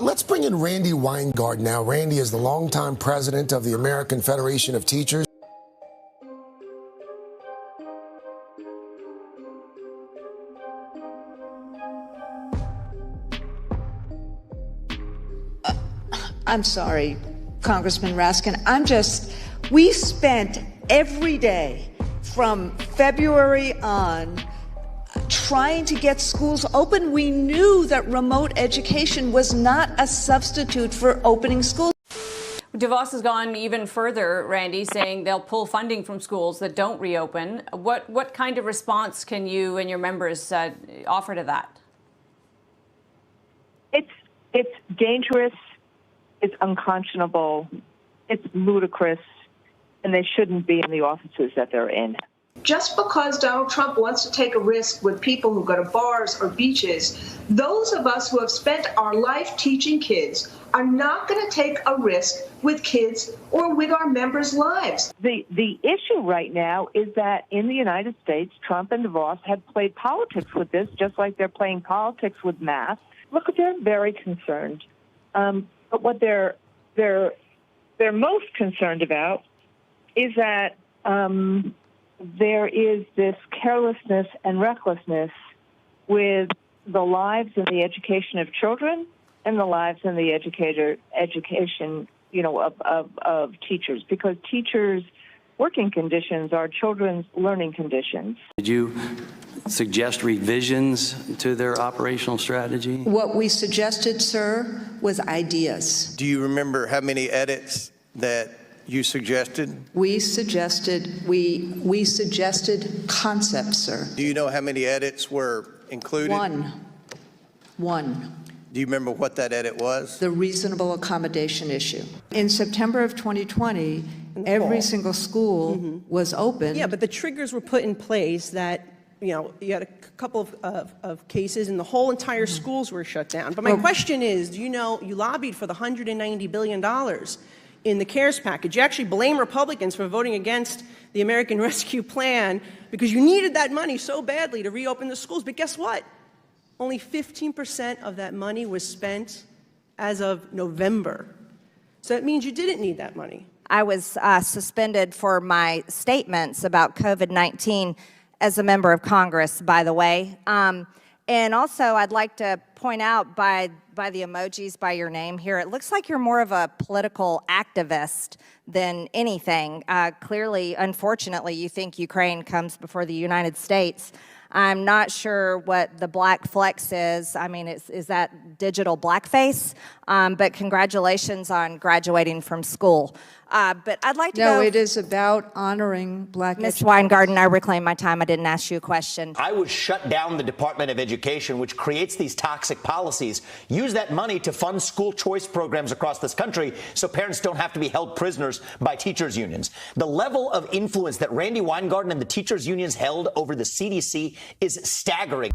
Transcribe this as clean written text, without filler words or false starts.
Let's bring in Randi Weingarten now. Randi is the longtime president of the American Federation of Teachers. I'm sorry, Congressman Raskin. We spent every day from February on trying to get schools open. We knew that remote education was not a substitute for opening schools. DeVos has gone even further, Randi, saying they'll pull funding from schools that don't reopen. What kind of response can you and your members offer to that? It's dangerous. It's unconscionable, it's ludicrous, and they shouldn't be in the offices that they're in. Just because Donald Trump wants to take a risk with people who go to bars or beaches, those of us who have spent our life teaching kids are not going to take a risk with kids or with our members' lives. The issue right now is that in the United States, Trump and DeVos have played politics with this, just like they're playing politics with masks. Look, they're very concerned. But what they're most concerned about is that there is this carelessness and recklessness with the lives and the education of children and the lives and the education, of teachers, because teachers' working conditions are children's learning conditions. Did you suggest revisions to their operational strategy? What we suggested, sir, was ideas. Do you remember how many edits that you suggested? We suggested concepts, sir. Do you know how many edits were included? One. Do you remember what that edit was? The reasonable accommodation issue. In September of 2020, every single school was open. Yeah, but the triggers were put in place that, you had a couple of cases and the whole entire schools were shut down. But my question is, you lobbied for the $190 billion in the CARES package. You actually blame Republicans for voting against the American Rescue Plan because you needed that money so badly to reopen the schools. But guess what? Only 15% of that money was spent as of November. So that means you didn't need that money. I was suspended for my statements about COVID-19 as a member of Congress, by the way. And also, I'd like to point out by the emojis, by your name here, it looks like you're more of a political activist than anything. Clearly, unfortunately, you think Ukraine comes before the United States. I'm not sure what the black flex is. I mean, is that digital blackface? But congratulations on graduating from school. But I'd like to No, it is about honoring black Ms. Weingarten, I reclaim my time. I didn't ask you a question. I would shut down the Department of Education, which creates these toxic policies. Use that money to fund school choice programs across this country so parents don't have to be held prisoners by teachers' unions. The level of influence that Randi Weingarten and the teachers' unions held over the CDC is staggering.